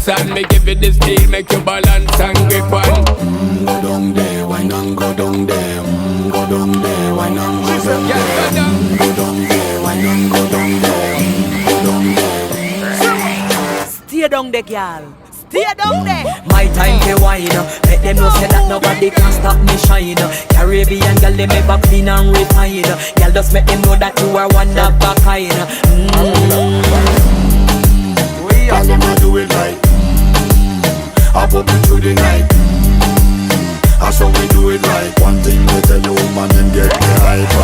and me give it the steel, make you balance and grip on. Go down there, wine and go down there. Go down there, wine and go down there. Go down there, wine and go down there. Go down there. Stay down there, girl. Stay down there. My time to wine, let them know say that nobody can stop me shine. Caribbean girl, they make back clean and refine. Girl, just make them know that you are one of a kind. All them a do it right. I pop it through the night. That's how we do it right. One thing we tell you, woman, them get the hype.